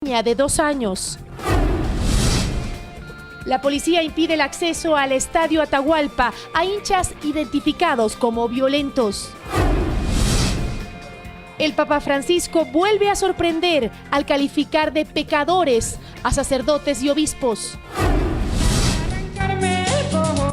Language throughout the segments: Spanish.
De 2 años. La policía impide el acceso al Estadio Atahualpa a hinchas identificados como violentos. El Papa Francisco vuelve a sorprender al calificar de pecadores a sacerdotes y obispos.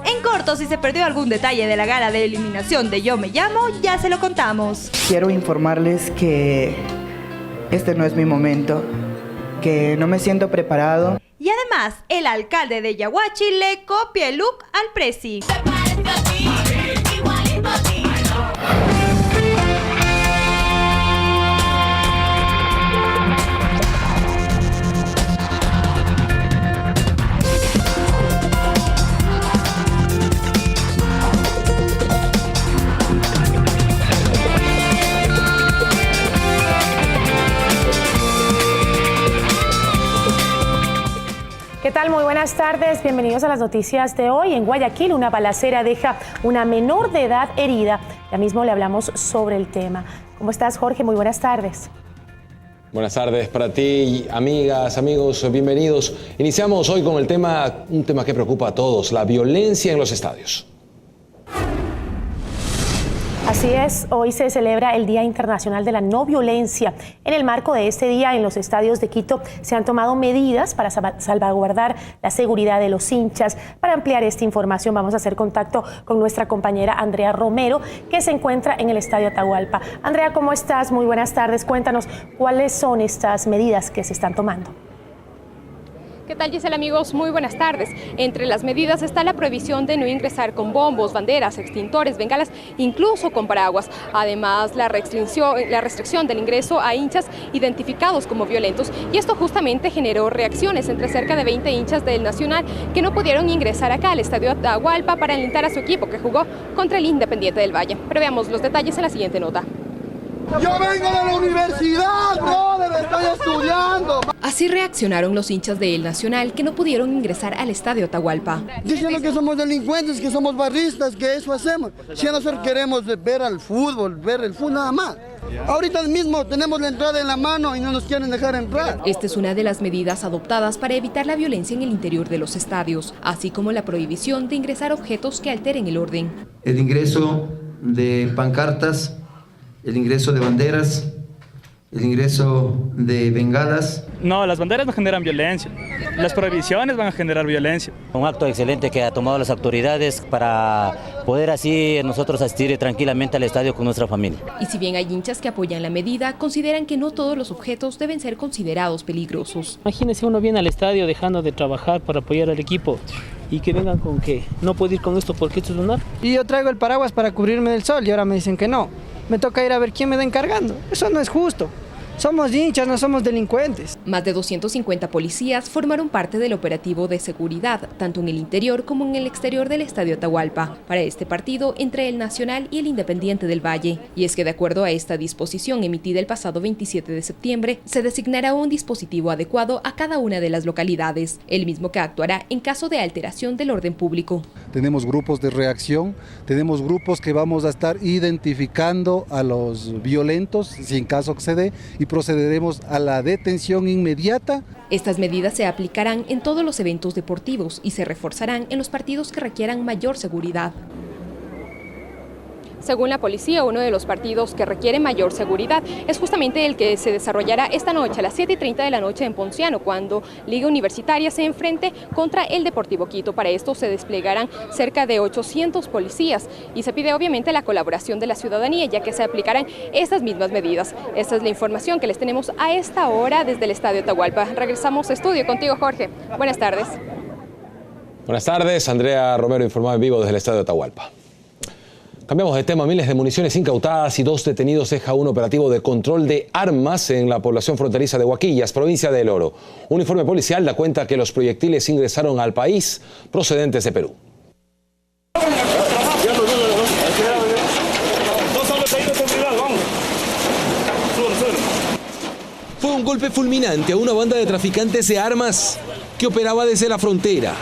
En corto, si se perdió algún detalle de la gala de eliminación de Yo Me Llamo, ya se lo contamos. Quiero informarles que este no es mi momento, que no me siento preparado. Y además, el alcalde de Yaguachi le copia el look al presi. ¿Qué tal? Muy buenas tardes, bienvenidos a las noticias de hoy. En Guayaquil, una balacera deja una menor de edad herida. Ya mismo le hablamos sobre el tema. ¿Cómo estás, Jorge? Muy buenas tardes. Buenas tardes para ti, amigas, amigos, bienvenidos. Iniciamos hoy con un tema que preocupa a todos, la violencia en los estadios. Así es, hoy se celebra el Día Internacional de la No Violencia. En el marco de este día, en los estadios de Quito se han tomado medidas para salvaguardar la seguridad de los hinchas. Para ampliar esta información vamos a hacer contacto con nuestra compañera Andrea Romero, que se encuentra en el Estadio Atahualpa. Andrea, ¿cómo estás? Muy buenas tardes. Cuéntanos cuáles son estas medidas que se están tomando. ¿Qué tal, Gisela, amigos? Muy buenas tardes. Entre las medidas está la prohibición de no ingresar con bombos, banderas, extintores, bengalas, incluso con paraguas. Además, la restricción del ingreso a hinchas identificados como violentos. Y esto justamente generó reacciones entre cerca de 20 hinchas del Nacional que no pudieron ingresar acá al Estadio Atahualpa para alentar a su equipo que jugó contra el Independiente del Valle. Pero veamos los detalles en la siguiente nota. Yo vengo de la universidad, brother, estoy estudiando. Así reaccionaron los hinchas de El Nacional que no pudieron ingresar al Estadio Atahualpa. Diciendo que somos delincuentes, que somos barristas, que eso hacemos. Si nosotros queremos ver el fútbol nada más. Ahorita mismo tenemos la entrada en la mano y no nos quieren dejar entrar. Esta es una de las medidas adoptadas para evitar la violencia en el interior de los estadios, así como la prohibición de ingresar objetos que alteren el orden. El ingreso de pancartas, el ingreso de banderas, el ingreso de bengalas. No, las banderas no generan violencia, las prohibiciones van a generar violencia. Un acto excelente que ha tomado las autoridades para poder así nosotros asistir tranquilamente al estadio con nuestra familia. Y si bien hay hinchas que apoyan la medida, consideran que no todos los objetos deben ser considerados peligrosos. Imagínense, uno viene al estadio dejando de trabajar para apoyar al equipo y que vengan con que no puedo ir con esto porque esto es lunar. Y yo traigo el paraguas para cubrirme del sol y ahora me dicen que no. Me toca ir a ver quién me da encargando. Eso no es justo. Somos hinchas, no somos delincuentes. Más de 250 policías formaron parte del operativo de seguridad, tanto en el interior como en el exterior del Estadio Atahualpa, para este partido entre el Nacional y el Independiente del Valle. Y es que de acuerdo a esta disposición emitida el pasado 27 de septiembre, se designará un dispositivo adecuado a cada una de las localidades, el mismo que actuará en caso de alteración del orden público. Tenemos grupos de reacción, tenemos grupos que vamos a estar identificando a los violentos, si en caso se dé, y procederemos a la detención inmediata. Estas medidas se aplicarán en todos los eventos deportivos y se reforzarán en los partidos que requieran mayor seguridad. Según la policía, uno de los partidos que requiere mayor seguridad es justamente el que se desarrollará esta noche a las 7:30 de la noche en Ponciano, cuando Liga Universitaria se enfrente contra el Deportivo Quito. Para esto se desplegarán cerca de 800 policías y se pide obviamente la colaboración de la ciudadanía, ya que se aplicarán estas mismas medidas. Esta es la información que les tenemos a esta hora desde el Estadio Atahualpa. Regresamos a estudio contigo, Jorge. Buenas tardes. Buenas tardes, Andrea Romero informaba en vivo desde el Estadio Atahualpa. Cambiamos de tema. Miles de municiones incautadas y 2 detenidos deja un operativo de control de armas en la población fronteriza de Huaquillas, provincia de El Oro. Un informe policial da cuenta que los proyectiles ingresaron al país procedentes de Perú. Fue un golpe fulminante a una banda de traficantes de armas que operaba desde la frontera.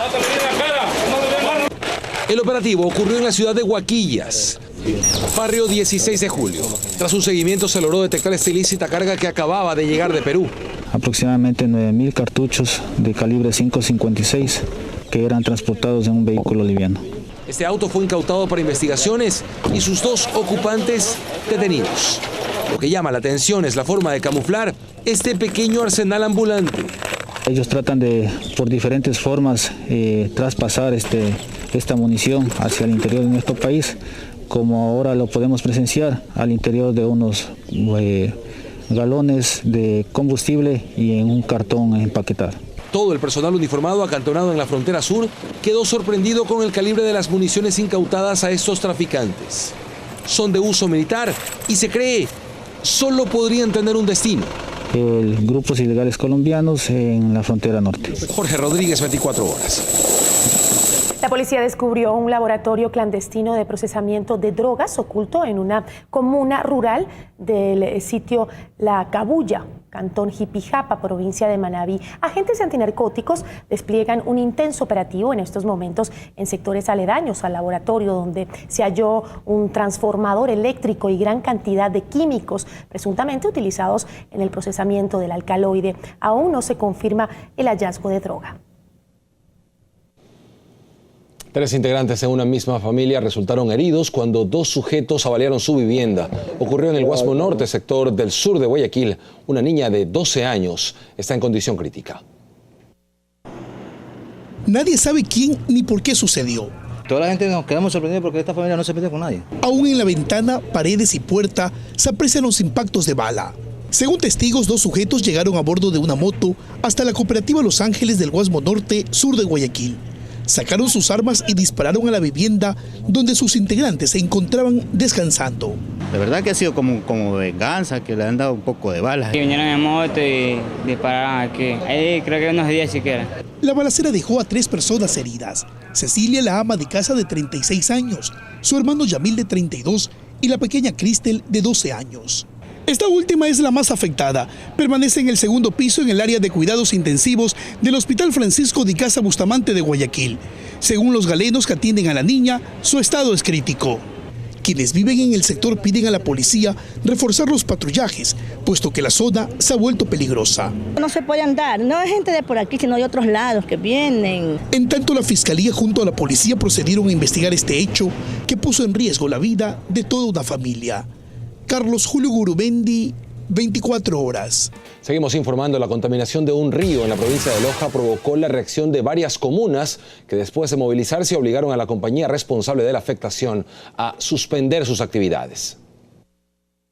El operativo ocurrió en la ciudad de Huaquillas, barrio 16 de julio. Tras un seguimiento se logró detectar esta ilícita carga que acababa de llegar de Perú. aproximadamente 9.000 cartuchos de calibre 5.56 que eran transportados en un vehículo liviano. Este auto fue incautado para investigaciones y sus 2 ocupantes detenidos. Lo que llama la atención es la forma de camuflar este pequeño arsenal ambulante. Ellos tratan de, por diferentes formas, traspasar esta munición hacia el interior de nuestro país, como ahora lo podemos presenciar al interior de unos galones de combustible y en un cartón empaquetado. Todo el personal uniformado acantonado en la frontera sur quedó sorprendido con el calibre de las municiones incautadas a estos traficantes. Son de uso militar y se cree solo podrían tener un destino. Grupos ilegales colombianos en la frontera norte. Jorge Rodríguez, 24 horas. La policía descubrió un laboratorio clandestino de procesamiento de drogas oculto en una comuna rural del sitio La Cabulla, cantón Jipijapa, provincia de Manabí. Agentes antinarcóticos despliegan un intenso operativo en estos momentos en sectores aledaños al laboratorio, donde se halló un transformador eléctrico y gran cantidad de químicos presuntamente utilizados en el procesamiento del alcaloide. Aún no se confirma el hallazgo de droga. 3 integrantes en una misma familia resultaron heridos cuando 2 sujetos avaliaron su vivienda. Ocurrió en el Guasmo Norte, sector del sur de Guayaquil. Una niña de 12 años está en condición crítica. Nadie sabe quién ni por qué sucedió. Toda la gente nos quedamos sorprendidos porque esta familia no se mete con nadie. Aún en la ventana, paredes y puerta se aprecian los impactos de bala. Según testigos, 2 sujetos llegaron a bordo de una moto hasta la cooperativa Los Ángeles del Guasmo Norte, sur de Guayaquil. Sacaron sus armas y dispararon a la vivienda donde sus integrantes se encontraban descansando. La verdad que ha sido como venganza, que le han dado un poco de balas. Y vinieron en moto y dispararon aquí. Ahí creo que unos 10 siquiera. La balacera dejó a 3 personas heridas. Cecilia, la ama de casa de 36 años, su hermano Yamil de 32 y la pequeña Cristel de 12 años. Esta última es la más afectada. Permanece en el segundo piso en el área de cuidados intensivos del Hospital Francisco de Icaza Bustamante de Guayaquil. Según los galenos que atienden a la niña, su estado es crítico. Quienes viven en el sector piden a la policía reforzar los patrullajes, puesto que la zona se ha vuelto peligrosa. No se puede andar, no es gente de por aquí, sino de otros lados que vienen. En tanto, la Fiscalía junto a la policía procedieron a investigar este hecho que puso en riesgo la vida de toda una familia. Carlos Julio Gurubendi, 24 horas. Seguimos informando. La contaminación de un río en la provincia de Loja provocó la reacción de varias comunas que después de movilizarse obligaron a la compañía responsable de la afectación a suspender sus actividades.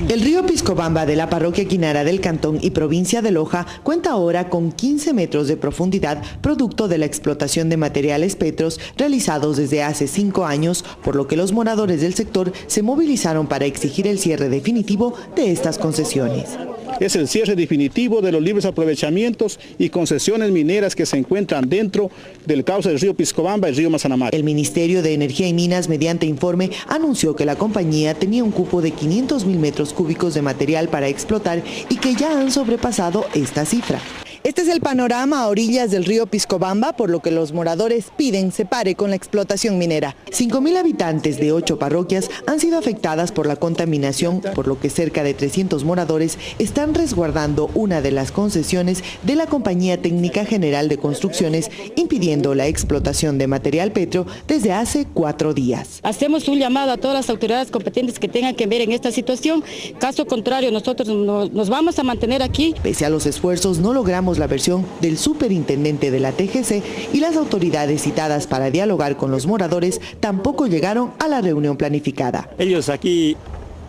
El río Piscobamba de la parroquia Quinara del Cantón y provincia de Loja cuenta ahora con 15 metros de profundidad, producto de la explotación de materiales petros realizados desde hace 5 años, por lo que los moradores del sector se movilizaron para exigir el cierre definitivo de estas concesiones. Es el cierre definitivo de los libres aprovechamientos y concesiones mineras que se encuentran dentro del cauce del río Piscobamba y el río Mazanamar. El Ministerio de Energía y Minas, mediante informe, anunció que la compañía tenía un cupo de 500.000 metros cúbicos de material para explotar y que ya han sobrepasado esta cifra. Este es el panorama a orillas del río Piscobamba, por lo que los moradores piden se pare con la explotación minera. 5.000 habitantes de 8 parroquias han sido afectadas por la contaminación, por lo que cerca de 300 moradores están resguardando una de las concesiones de la Compañía Técnica General de Construcciones, impidiendo la explotación de material petro desde hace 4 días. Hacemos un llamado a todas las autoridades competentes que tengan que ver en esta situación. Caso contrario, nosotros nos vamos a mantener aquí. Pese a los esfuerzos, no logramos la versión del superintendente de la TGC y las autoridades citadas para dialogar con los moradores tampoco llegaron a la reunión planificada. Ellos aquí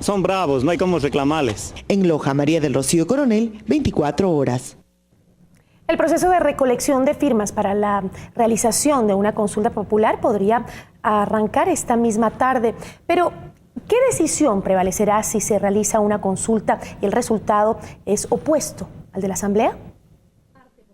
son bravos, no hay cómo reclamarles. En Loja, María del Rocío Coronel, 24 horas. El proceso de recolección de firmas para la realización de una consulta popular podría arrancar esta misma tarde, pero ¿qué decisión prevalecerá si se realiza una consulta y el resultado es opuesto al de la Asamblea?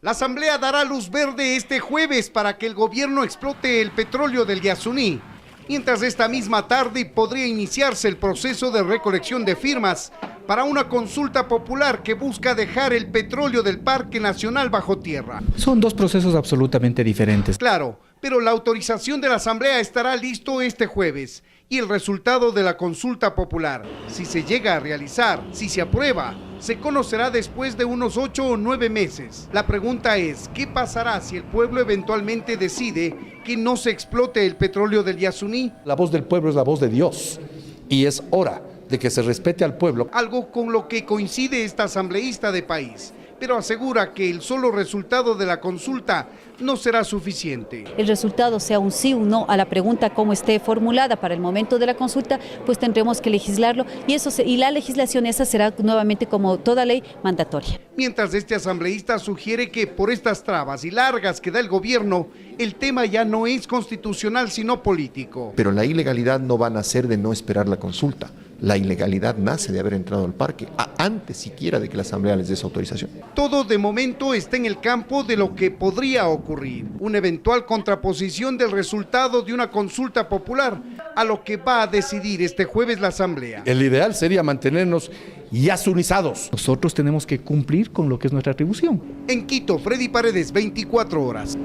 La Asamblea dará luz verde este jueves para que el gobierno explote el petróleo del Yasuní, mientras esta misma tarde podría iniciarse el proceso de recolección de firmas para una consulta popular que busca dejar el petróleo del Parque Nacional bajo tierra. Son 2 procesos absolutamente diferentes. Claro, pero la autorización de la Asamblea estará listo este jueves y el resultado de la consulta popular. Si se llega a realizar, si se aprueba, se conocerá después de unos 8 o 9 meses. La pregunta es, ¿qué pasará si el pueblo eventualmente decide que no se explote el petróleo del Yasuní? La voz del pueblo es la voz de Dios y es hora de que se respete al pueblo. Algo con lo que coincide esta asambleísta de país, pero asegura que el solo resultado de la consulta no será suficiente. El resultado sea un sí o un no a la pregunta como esté formulada para el momento de la consulta, pues tendremos que legislarlo y la legislación esa será nuevamente, como toda ley, mandatoria. Mientras este asambleísta sugiere que por estas trabas y largas que da el gobierno, el tema ya no es constitucional sino político. Pero la ilegalidad no va a nacer de no esperar la consulta. La ilegalidad nace de haber entrado al parque, antes siquiera de que la Asamblea les dé esa autorización. Todo de momento está en el campo de lo que podría ocurrir, una eventual contraposición del resultado de una consulta popular a lo que va a decidir este jueves la Asamblea. El ideal sería mantenernos yasunizados. Nosotros tenemos que cumplir con lo que es nuestra atribución. En Quito, Freddy Paredes, 24 horas.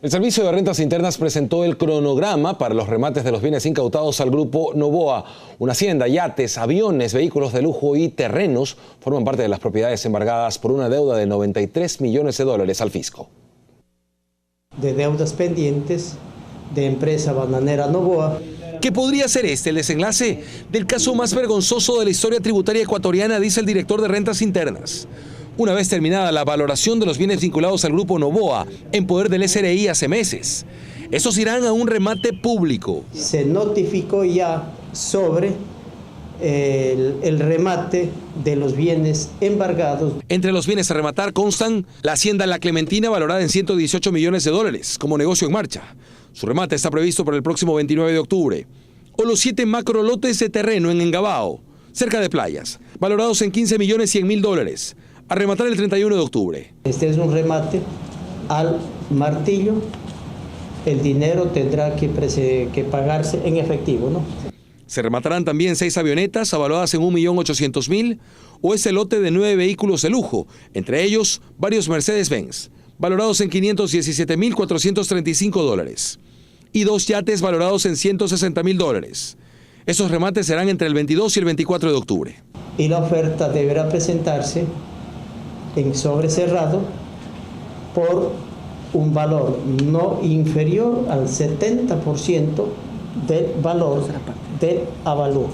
El Servicio de Rentas Internas presentó el cronograma para los remates de los bienes incautados al grupo Noboa. Una hacienda, yates, aviones, vehículos de lujo y terrenos forman parte de las propiedades embargadas por una deuda de $93 millones al fisco. De deudas pendientes de empresa bananera Noboa. ¿Qué podría ser el desenlace del caso más vergonzoso de la historia tributaria ecuatoriana?, dice el director de Rentas Internas. Una vez terminada la valoración de los bienes vinculados al grupo Noboa en poder del SRI hace meses, estos irán a un remate público. Se notificó ya sobre el remate de los bienes embargados. Entre los bienes a rematar constan la hacienda La Clementina, valorada en $118 millones como negocio en marcha. Su remate está previsto para el próximo 29 de octubre. O los 7 macrolotes de terreno en Engabao, cerca de playas, valorados en $15.100.000, a rematar el 31 de octubre. Este es un remate al martillo. El dinero tendrá que pagarse en efectivo, ¿no? Se rematarán también 6 avionetas avaluadas en $1.800.000 o ese lote de 9 vehículos de lujo, entre ellos varios Mercedes-Benz, valorados en $517.435 y 2 yates valorados en $160.000. Esos remates serán entre el 22 y el 24 de octubre. Y la oferta deberá presentarse en sobre cerrado por un valor no inferior al 70% del valor del avalúo.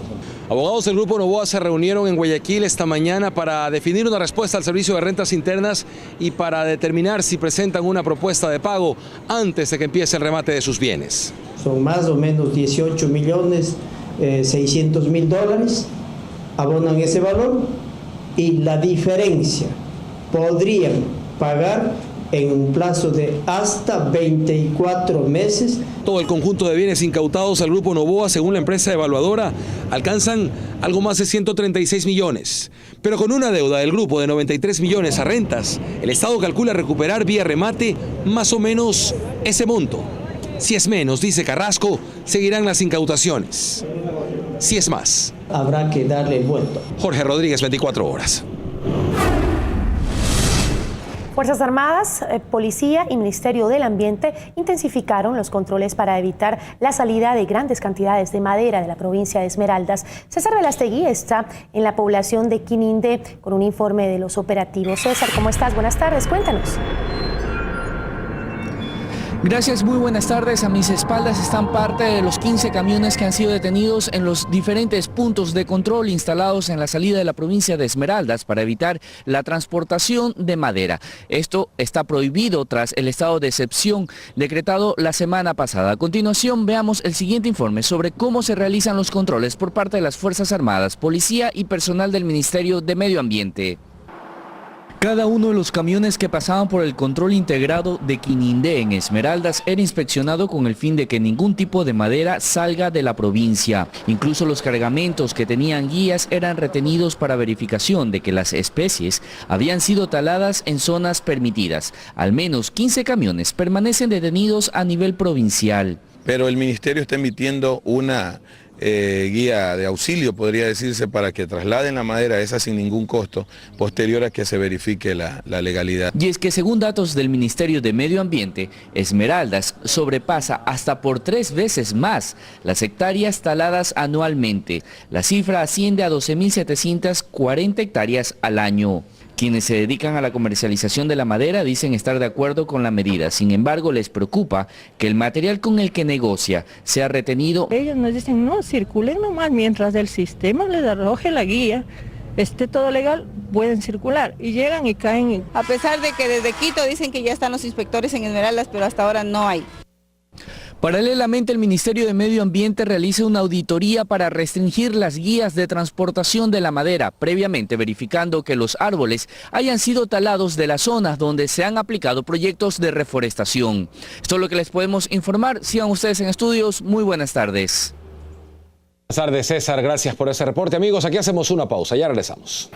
Abogados del Grupo Noboa se reunieron en Guayaquil esta mañana para definir una respuesta al Servicio de Rentas Internas y para determinar si presentan una propuesta de pago antes de que empiece el remate de sus bienes. Son más o menos $18.600.000, abonan ese valor y la diferencia podrían pagar en un plazo de hasta 24 meses. Todo el conjunto de bienes incautados al Grupo Noboa, según la empresa evaluadora, alcanzan algo más de 136 millones. Pero con una deuda del grupo de 93 millones a rentas, el Estado calcula recuperar vía remate más o menos ese monto. Si es menos, dice Carrasco, seguirán las incautaciones. Si es más, habrá que darle el vuelto. Jorge Rodríguez, 24 horas. Fuerzas Armadas, Policía y Ministerio del Ambiente intensificaron los controles para evitar la salida de grandes cantidades de madera de la provincia de Esmeraldas. César Velastegui está en la población de Quinindé con un informe de los operativos. César, ¿cómo estás? Buenas tardes, cuéntanos. Gracias, muy buenas tardes. A mis espaldas están parte de los 15 camiones que han sido detenidos en los diferentes puntos de control instalados en la salida de la provincia de Esmeraldas para evitar la transportación de madera. Esto está prohibido tras el estado de excepción decretado la semana pasada. A continuación, veamos el siguiente informe sobre cómo se realizan los controles por parte de las Fuerzas Armadas, Policía y personal del Ministerio de Medio Ambiente. Cada uno de los camiones que pasaban por el control integrado de Quinindé en Esmeraldas era inspeccionado con el fin de que ningún tipo de madera salga de la provincia. Incluso los cargamentos que tenían guías eran retenidos para verificación de que las especies habían sido taladas en zonas permitidas. Al menos 15 camiones permanecen detenidos a nivel provincial. Pero el Ministerio está emitiendo una guía de auxilio, podría decirse, para que trasladen la madera, esa sin ningún costo, posterior a que se verifique la legalidad. Y es que según datos del Ministerio de Medio Ambiente, Esmeraldas sobrepasa hasta por 3 veces más las hectáreas taladas anualmente. La cifra asciende a 12.740 hectáreas al año. Quienes se dedican a la comercialización de la madera dicen estar de acuerdo con la medida. Sin embargo, les preocupa que el material con el que negocia sea retenido. Ellos nos dicen, no, circulen nomás mientras el sistema les arroje la guía, esté todo legal, pueden circular. Y llegan y caen. A pesar de que desde Quito dicen que ya están los inspectores en Esmeraldas, pero hasta ahora no hay. Paralelamente, el Ministerio de Medio Ambiente realiza una auditoría para restringir las guías de transportación de la madera, previamente verificando que los árboles hayan sido talados de las zonas donde se han aplicado proyectos de reforestación. Esto es lo que les podemos informar. Sigan ustedes en estudios. Muy buenas tardes. Buenas tardes, César. Gracias por ese reporte. Amigos, aquí hacemos una pausa. Ya regresamos.